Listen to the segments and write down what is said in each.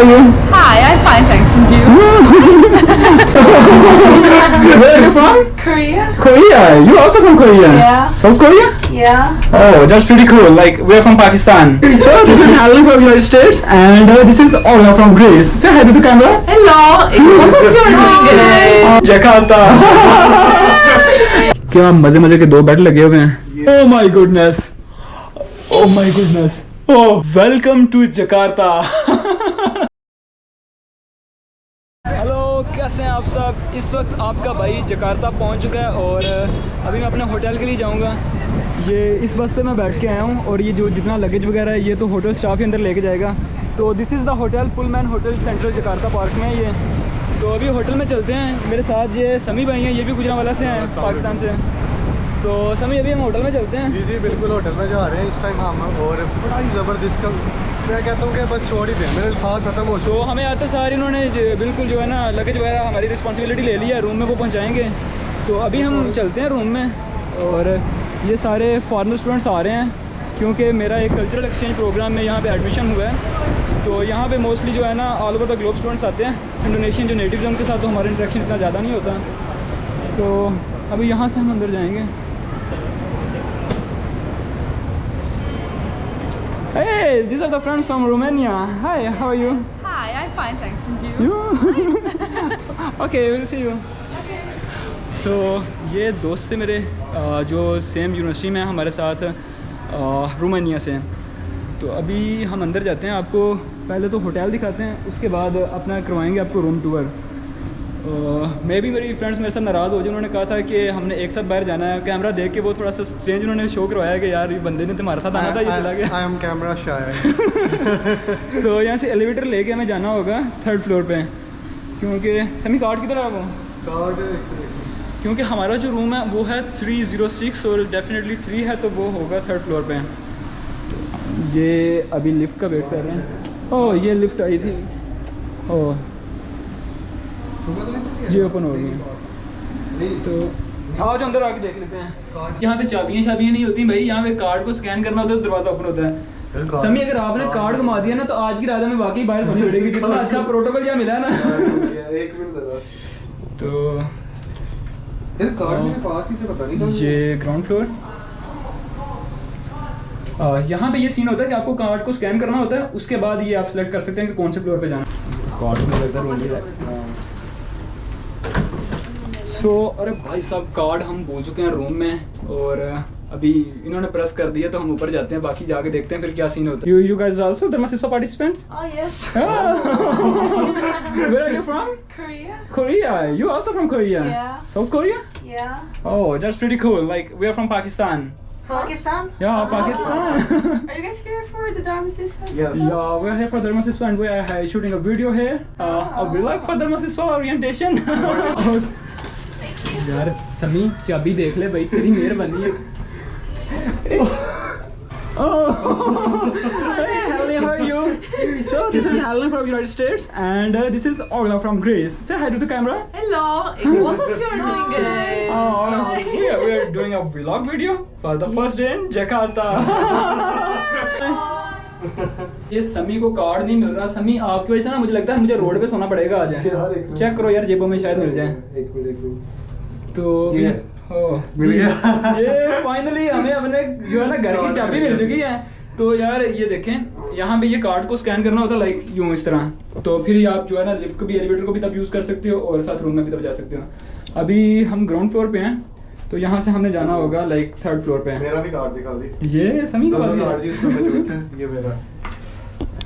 are you? Hi, I'm fine, thanks. And you? Where are you from? Korea? Korea. You also from Korea? Yeah. South Korea? Yeah. Oh, that's pretty cool. Like, we're from Pakistan. So, this is Alan from United States, and this is Olga from Greece. Say hi to the camera. Hello. What are you doing today? Jakarta. क्या मजे मजे के 2 bed लगे हुए हैं। Oh my goodness. Oh my goodness. Oh, welcome to Jakarta. Hello, कैसे हैं आप सब? इस वक्त आपका भाई जकार्ता पहुंच चुका है और अभी मैं अपने होटल के लिए जाऊंगा। ये इस बस पे मैं बैठ के आया हूं और ये जो जितना लगेज वगैरह है ये तो होटल स्टाफ ही अंदर लेके जाएगा। तो this is the hotel, Pullman hotel central Jakarta park में ये। तो अभी होटल में चलते हैं। मेरे साथ ये समी भाई हैं, ये भी गुजरांवाला से हैं, पाकिस्तान से। तो समी अभी हम होटल में चलते हैं। जी बिल्कुल, होटल में जा रहे हैं इस टाइम हम। और बड़ा ही ज़बरदस्त का मैं कहता हूँ कि बस छोड़ ही दें, मेरे साथ ख़त्म हो। तो हमें आते सारे इन्होंने बिल्कुल जो है ना लगेज वगैरह हमारी रिस्पॉन्सिबिलिटी ले ली है, रूम में वो पहुँचाएँगे। तो अभी हम चलते हैं रूम में। और ये सारे फॉरेनर स्टूडेंट्स आ रहे हैं क्योंकि मेरा एक कल्चरल एक्सचेंज प्रोग्राम में यहाँ पे एडमिशन हुआ है। तो यहाँ पे मोस्टली जो है ना all over the globe students आते हैं। इंडोनेशियन जो नेटिव्स हैं उनके साथ तो हमारा इंटरेक्शन इतना ज़्यादा नहीं होता। तो अभी यहाँ से हम अंदर जाएंगे। Hey, these are the friends from Romania. Hi, how are you? Hi, I'm fine, thanks. And you? You? Okay, we'll see you. So, ये दोस्त थे मेरे जो सेम यूनिवर्सिटी में हमारे साथ रोमानिया से। तो अभी हम अंदर जाते हैं, आपको पहले तो होटल दिखाते हैं, उसके बाद अपना करवाएंगे आपको रूम टूर। मैं भी मेरी फ्रेंड्स मेरे साथ नाराज़ हो जाए, उन्होंने कहा था कि हमने एक साथ बाहर जाना है। कैमरा देख के वो थोड़ा सा स्ट्रेंज उन्होंने शो करवाया कि यार ये बंदे ने तुम्हारे साथ आना था, ये चला गया। I am camera shy. तो यहाँ से एलिवेटर लेके हमें जाना होगा 3rd फ्लोर पे, क्योंकि समी कार्ड किधर है वो? कार्ड क्योंकि हमारा जो रूम है वो है 306 और डेफिनेटली 3 है, तो वो होगा 3rd फ्लोर पे। ये अभी लिफ्ट का वेट कर रहे हैं। ओह, ये लिफ्ट आई थी। ओह, ये ओपन हो गई। तो आओ जो अंदर आके देख लेते हैं। यहाँ पे चाबियाँ नहीं होती भाई, यहाँ पे कार्ड को स्कैन करना होता है तो दरवाज़ा ओपन होता है। समी, अगर आपने कार्ड घुमा दिया ना तो आज की रात में वाकई बाहर सोनी पड़ेगी। कितना अच्छा प्रोटोकॉल यहाँ मिला है ना। एक मिनट दे दो। तो कार्ड मेरे पास ही थे, पता नहीं। ये ग्राउंड फ्लोर। यहाँ पे ये सीन होता है कि आपको कार्ड को स्कैन करना होता है, उसके बाद ये आप सेलेक्ट कर सकते हैं कि कौन से फ्लोर पे जाना। कार्ड में लगता है। सो अरे भाई साहब, कार्ड हम पहुँच चुके हैं रूम में और अभी इन्होंने प्रेस कर दिया तो हम ऊपर जाते हैं, बाकी जाके देखते हैं फिर क्या सीन होता है। You guys also Dharma Siswa participants? Oh, yes. Where are you from? Korea? Korea. You also from Korea? Yeah. South Korea? Yeah. Oh, that's pretty cool. Like, we are from Pakistan. Pakistan? Yeah, Pakistan. Are you guys here for the Dharma Siswa? Yes. Yeah, we're here for Dharma Siswa and we are shooting a video here. A vlog for Dharma Siswa orientation. यार समी, चाबी देख ले भाई, तेरी मेहरबानी है। Oh, hey Helen, how are you? So this is Helen from United States and this is Olga from Greece. Say hi to the camera. Hello. What are you doing today? Yeah, we are doing a vlog video for the first day in Jakarta. ये समी को card नहीं मिल रहा। समी, आपकी वजह से ना मुझे लगता है मुझे रोड पे सोना पड़ेगा आज। चेक करो यार, जेबों में शायद मिल जाए। एक मिनट। तो ये फाइनली हमें अपने जो है ना घर की चाबी मिल चुकी है। तो यार ये देखें, यहाँ पे ये कार्ड को स्कैन करना होता है लाइक यूँ इस तरह। तो फिर आप जो है ना लिफ्ट को भी, एलिवेटर को भी तब यूज़ कर सकते हो और साथ रूम में भी तब जा सकते हो। अभी हम ग्राउंड फ्लोर पे हैं तो यहाँ से हमने जाना होगा लाइक 3rd फ्लोर पे। मेरा भी कार्ड दिखा दी। ये समी का कार्ड जी, इसमें मौजूद है। ये मेरा।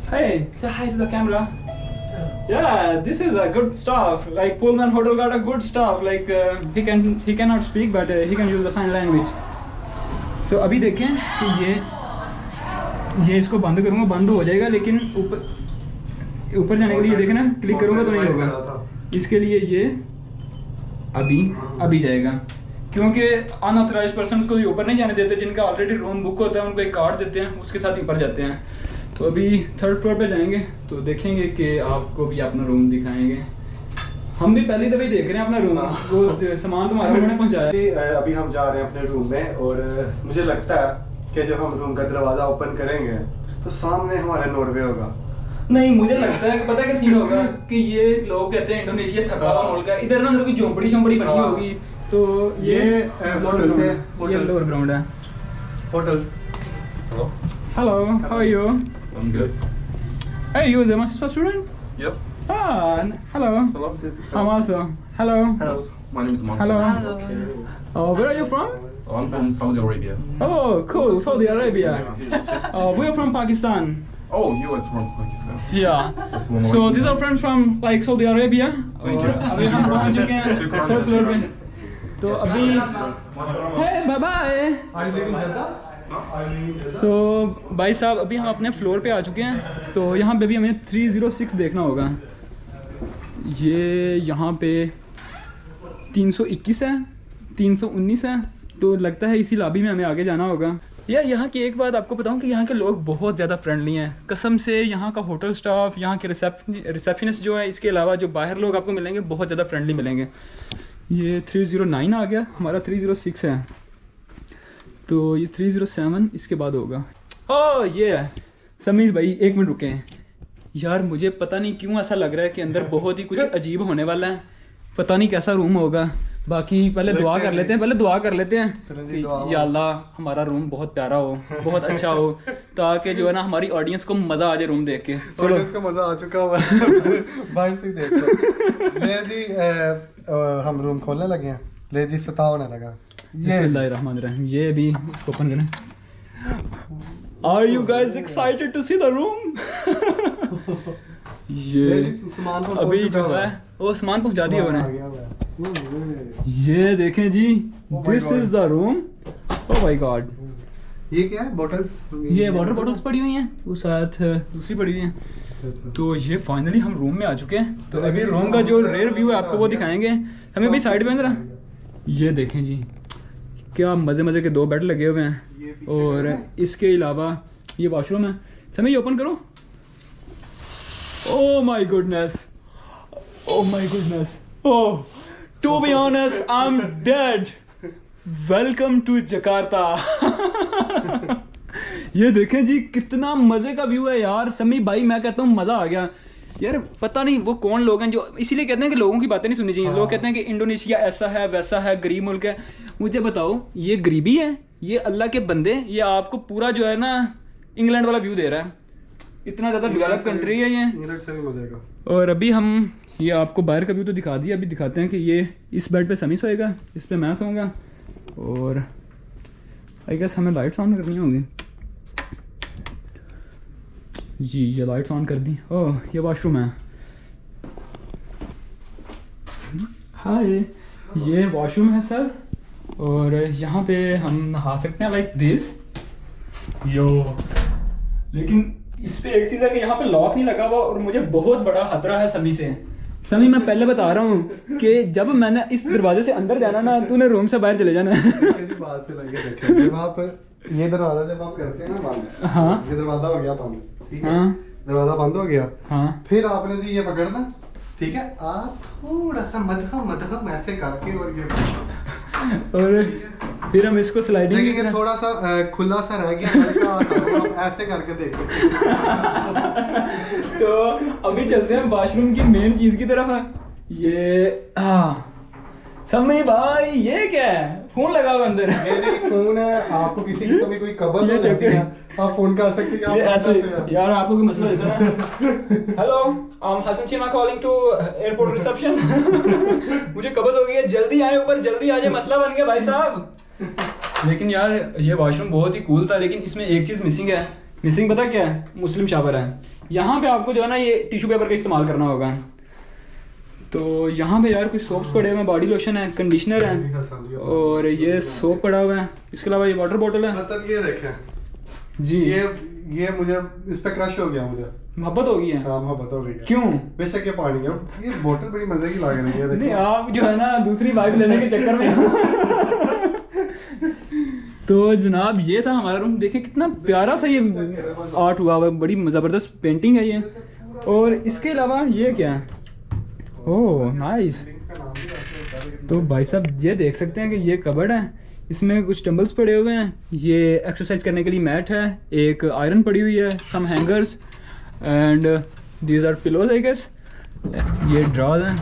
Hey, say hi to the camera. Yeah, this is a good stuff. Like Pullman Hotel got a good stuff. Like he cannot speak, but he can use the sign language. So अभी देखें कि ये इसको बंद करूँगा, बंद हो जाएगा, लेकिन ऊपर जाने के लिए देखें ना, क्लिक करूँगा तो नहीं होगा। इसके लिए ये अभी जाएगा, क्योंकि अनऑथराइज पर्सन को ऊपर नहीं जाने देते। जिनका ऑलरेडी रूम बुक होता है उनको एक कार्ड देते हैं, उसके साथ ऊपर जाते हैं। तो अभी 3rd फ्लोर पे जाएंगे तो देखेंगे कि आपको भी अपना रूम दिखाएंगे। हम भी पहली दफा देख रहे हैं अपना रूम, वो सामान तुम्हारा उन्होंने पहुंचाया। अभी हम जा रहे हैं अपने रूम में और मुझे लगता है कि जब हम रूम का दरवाज़ा ओपन करेंगे तो सामने हमारा नॉर्वे होगा। नहीं मुझे लगता है कि पता क्या सीन होगा कि ये लोग कहते हैं इंडोनेशिया थका हुआ मुल्क है, इधर ना लोगों की झोंपड़ी शोंपड़ी बनी होगी, तो ये होटल से ये लोअर ग्राउंड है। Hotel. Hello, how are you? I'm good. Hey, you the master student? Yep. Ah, hello. Hello. I'm also. Hello. Hello. My name is Mansur. Hello. Where are you from? I'm from Saudi Arabia. Oh, cool, Saudi Arabia. We are from Pakistan. Oh, you are from Pakistan. Yeah. That's one So of these are friends from like Saudi Arabia. Thank you. अभी हम पहुंच चुके हैं शुक्रान, third floor पे। शुक्रान। तो अभी hey, bye bye. Are you living in Jeddah? So भाई साहब अभी हम अपने फ्लोर पे आ चुके हैं, तो यहाँ पे भी हमें 306 देखना होगा। ये यहाँ पे 321 है, 319 है, तो लगता है इसी लॉबी में हमें आगे जाना होगा। यार यहाँ की एक बात आपको बताऊँ कि यहाँ के लोग बहुत ज़्यादा फ्रेंडली हैं कसम से। यहाँ का होटल स्टाफ, यहाँ के रिसेप्शनिस्ट जो है, इसके अलावा जो बाहर लोग आपको मिलेंगे बहुत ज़्यादा फ्रेंडली मिलेंगे। ये 309 आ गया, हमारा 306 है, तो ये 307 इसके बाद होगा। ओह ये है समीज भाई, एक मिनट रुके हैं यार, मुझे पता नहीं क्यों ऐसा लग रहा है कि अंदर बहुत ही कुछ अजीब होने वाला है, पता नहीं कैसा रूम होगा। बाकी पहले दुआ कर लेते हैं, कि या अल्लाह हमारा रूम बहुत प्यारा हो, बहुत अच्छा हो, ताकि जो है ना हमारी ऑडियंस को मज़ा आ जाए रूम देख के। चलो इसका मजा आ चुका हुआ है बाहर से देखो। ले जी हम रूम खोलने लगे हैं। ले जी फतह होने लगा। बिस्मिल्लाहिर्रहमानिर्रहीम, ये अभी इसको ओपन करें। Are you guys excited to see the room? ये अभी जो है वो सामान पहुंचा दिया उन्होंने। ये देखें जी, this is the room. Oh my God, ये क्या है? बॉटल्स, ये वाटर बॉटल्स पड़ी हुई हैं, वो साथ दूसरी पड़ी हुई हैं। तो ये फाइनली हम रूम में आ चुके हैं, तो अभी रूम का जो रेयर व्यू है आपको वो दिखाएंगे। हमें भी साइड में जरा ये देखें जी, क्या मज़े मज़े के 2 बेड लगे हुए हैं, और इसके अलावा ये वॉशरूम है। समय ये ओपन करो। Oh my goodness, oh my goodness, oh to be honest I am dead. Welcome to Jakarta. ये देखें जी कितना मज़े का व्यू है यार। समी भाई मैं कहता हूँ मज़ा आ गया यार। पता नहीं वो कौन लोग हैं जो इसीलिए कहते हैं कि लोगों की बातें नहीं सुननी चाहिए। लोग कहते हैं कि इंडोनेशिया ऐसा है वैसा है, गरीब मुल्क है। मुझे बताओ, ये गरीबी है, ये अल्लाह के बंदे, ये आपको पूरा जो है ना इंग्लैंड वाला व्यू दे रहा है। इतना ज़्यादा डेवलप कंट्री है ये। इंग्लैंड से भी मजा आएगा। और अभी हम ये आपको बाहर का व्यू तो दिखा दिया, अभी दिखाते हैं कि ये इस बेड पे समी सोएगा, इस पे मैं सोऊंगा, और आई गेस हमें लाइट्स ऑन करनी होगी जी। ये लाइट्स ऑन कर दी। ओह ये वॉशरूम है। हाय, ये वॉशरूम है सर, और यहाँ पे हम नहा सकते हैं लाइक दिस यो। लेकिन इस पे एक चीज़ है कि यहाँ पे लॉक नहीं लगा हुआ, और मुझे बहुत बड़ा खतरा है समी से। समी मैं पहले बता रहा हूँ कि जब मैंने इस दरवाजे से अंदर जाना ना, तूने रूम से बाहर चले जाना है। बात से लगे देखें, जब आप ये दरवाजा जब आप करते हैं ना बंद, हाँ ये दरवाजा हो गया बंद, ठीक है? हाँ दरवाजा बंद हो गया, हाँ, फिर आपने जी ये पकड़ना, ठीक है? आप थोड़ा सा मदखम ऐसे करके, और ये और फिर हम इसको स्लाइडिंग, लेकिन ये थोड़ा सा खुला सा रह गया, हल्का सा, आप ऐसे करके देखो। तो अभी चलते हैं वॉशरूम की मेन चीज की तरफ। ये हाँ समी भाई, ये क्या है? फोन लगा हुआ अंदर। ये जी फोन है, आपको किसी किस्म की कोई कब्ज हो जाती है, आप फोन कर सकते हैं। ये ऐसे यार, आपको कोई मसला होता है ना? Hello, I am Hasan Cheema calling to airport reception. मुझे कब्ज हो गई है, जल्दी आए ऊपर, जल्दी आ जाए, मसला बन गया भाई साहब। लेकिन यार ये वॉशरूम बहुत ही कूल था, लेकिन इसमें एक चीज़ मिसिंग है। मिसिंग पता क्या है? मुस्लिम शावर है। यहाँ पे आपको जो है ना ये टिश्यू पेपर का इस्तेमाल करना होगा। तो यहाँ पे यार कुछ सोप्स पड़े हुए हैं, बॉडी लोशन है, कंडीशनर है, और ये सोप पड़ा हुआ है। इसके अलावा ये वाटर बॉटल है। सर ये देखें जी, ये मुझे इस पे क्रश हो गया, मुझे मोहब्बत हो गई है। हाँ मोहब्बत हो गई है। क्यों? बेशक ये पानी है, ये बोतल बड़ी मजे की लग रही है। नहीं आप जो है ना दूसरी वाइफ लेने के चक्कर में। तो जनाब ये था हमारा रूम। देखिए कितना प्यारा सा ये आर्ट हुआ हुआ है, बड़ी ज़बरदस्त पेंटिंग है ये। और इसके अलावा ये क्या है? Oh nice. तो भाई साहब ये देख सकते हैं कि ये कबर्ड है, इसमें कुछ टम्बल्स पड़े हुए हैं, ये एक्सरसाइज करने के लिए मैट है, एक आयरन पड़ी हुई है, some hangers, and these are pillows I guess, ये ड्रॉज हैं।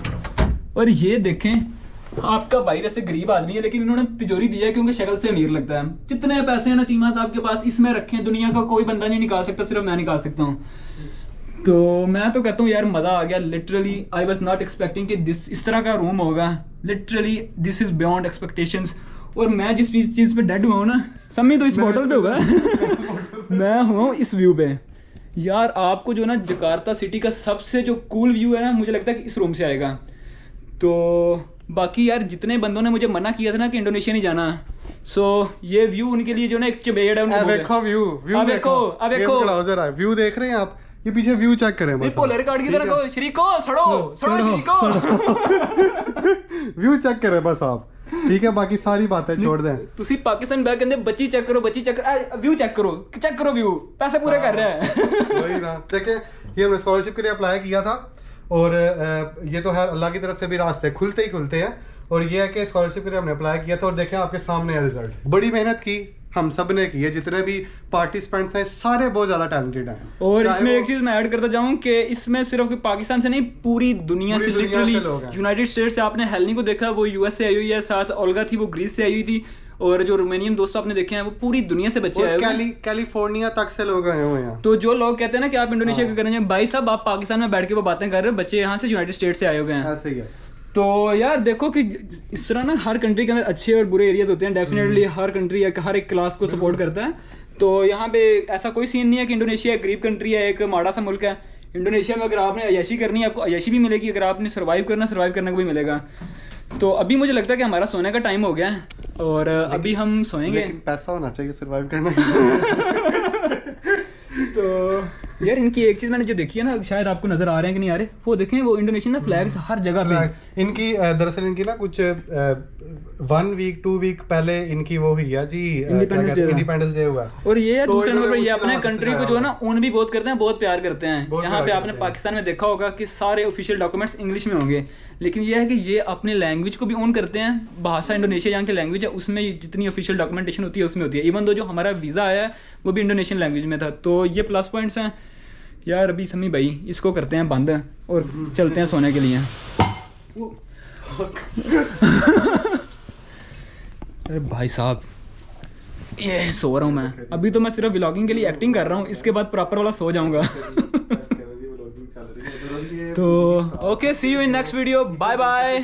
और ये देखें, आपका भाई वैसे गरीब आदमी है लेकिन इन्होंने तिजोरी दिया है क्योंकि शक्ल से अमीर लगता है। जितने पैसे हैं ना चीमा साहब के पास, इसमें रखे हैं, दुनिया का कोई बंदा नहीं निकाल सकता, सिर्फ मैं निकाल सकता हूँ। तो मैं तो कहता हूँ यार मज़ा आ गया। Literally I was not expecting कि दिस इस तरह का रूम होगा। Literally this is beyond expectations. और मैं जिस चीज़ पे डेड हुआ हूँ ना, सम्मी तो इस होटल पे होगा मैं हुआ हूँ इस व्यू पे। यार आपको जो ना जकार्ता सिटी का सबसे जो कूल व्यू है ना, मुझे लगता है कि इस रूम से आएगा। तो बाकी यार जितने बंदों ने मुझे मना किया था ना कि इंडोनेशिया नहीं जाना, सो ये व्यू उनके लिए जो ना एक चबेड़ है। देखो व्यू व्यू देख रहे हैं आप, ये पीछे व्यू चेक करें बस। पोलर कार्ड की तरह को शरीको सड़ो शरीको व्यू चेक करें बस आप, ठीक है, बाकी सारी बातें छोड़ दें। तुसी पाकिस्तान बैग कहते बच्ची चेक करो, बच्ची चेक करो, व्यू चेक करो व्यू, पैसे पूरे कर रहे हैं वही ना। देखें ये हमने स्कॉलरशिप के लिए अप्लाई किया था और ये तो है अल्लाह की तरफ से भी रास्ते खुलते ही खुलते हैं। और ये है कि स्कॉलरशिप के लिए हमने अप्लाई किया था और देखें आपके सामने है रिजल्ट। बड़ी मेहनत की हम सब ने की है, जितने भी पार्टिसिपेंट्स हैं सारे बहुत ज्यादा टैलेंटेड हैं। और इसमें एक चीज मैं ऐड करता जाऊं कि इसमें सिर्फ पाकिस्तान से नहीं, पूरी दुनिया से लिटरली यूनाइटेड स्टेट्स से आपने हेलनी को देखा, वो यूएस से आई हुई है, साथ ओल्गा थी वो ग्रीस से आई हुई थी, और जो रोमानियन दोस्त आपने देखे हैं वो पूरी दुनिया से बच्चे आए हुए हैं। कैलिफोर्निया तक से लोग आए हुए हैं। तो जो लोग कहते हैं ना कि आप इंडोनेशिया का करेंगे, भाई साहब आप पाकिस्तान में बैठ के वो बातें कर रहे हैं, बच्चे यहाँ से यूनाइटेड स्टेट से आए हुए हैं। ऐसे ही है। तो यार देखो कि इस तरह ना हर कंट्री के अंदर अच्छे और बुरे एरियाज होते हैं। डेफिनेटली हर कंट्री हर एक क्लास को सपोर्ट करता है। तो यहाँ पे ऐसा कोई सीन नहीं है कि इंडोनेशिया एक गरीब कंट्री है, एक माड़ा सा मुल्क है। इंडोनेशिया में अगर आपने अय्याशी करनी है, आपको अय्याशी भी मिलेगी, अगर आपने सर्वाइव करने को भी मिलेगा। तो अभी मुझे लगता है कि हमारा सोने का टाइम हो गया है और अभी हम सोएंगे। लेकिन पैसा होना चाहिए सर्वाइव करने के लिए। तो यार इनकी एक चीज मैंने जो देखी है ना, शायद आपको नजर आ रहे हैं कि नहीं आ रहे, वो देखें वो इंडोनेशियन ना फ्लैग्स हर जगह पे। इनकी दरअसल इनकी ना कुछ 1 वीक 2 वीक पहले इनकी वो हुई है जी, इंडिपेंडेंस डे हुआ। और ये तो दूसरे नंबर पर ये उसके अपने हाथ से कंट्री को जो है ना ओन भी बहुत करते हैं, बहुत प्यार करते हैं। यहाँ पे आपने पाकिस्तान में देखा होगा कि सारे ऑफिशियल डॉक्यूमेंट्स इंग्लिश में होंगे, लेकिन ये है कि ये अपनी लैंग्वेज को भी ओन करते हैं। भाषा इंडोनेशिया यहाँ की लैंग्वेज है, उसमें जितनी ऑफिशियल डॉक्यूमेंटेशन होती है उसमें होती है। इवन दो जो हमारा वीज़ा आया है वो भी इंडोनेशियन लैंग्वेज में था। तो ये प्लस पॉइंट्स हैं यार। अभी समी भाई इसको करते हैं बंद और चलते हैं सोने के लिए। अरे भाई साहब ये सो रहा हूँ मैं अभी, तो मैं सिर्फ व्लॉगिंग के लिए एक्टिंग कर रहा हूँ, इसके बाद प्रॉपर वाला सो जाऊंगा। तो okay, see you in next video, bye bye.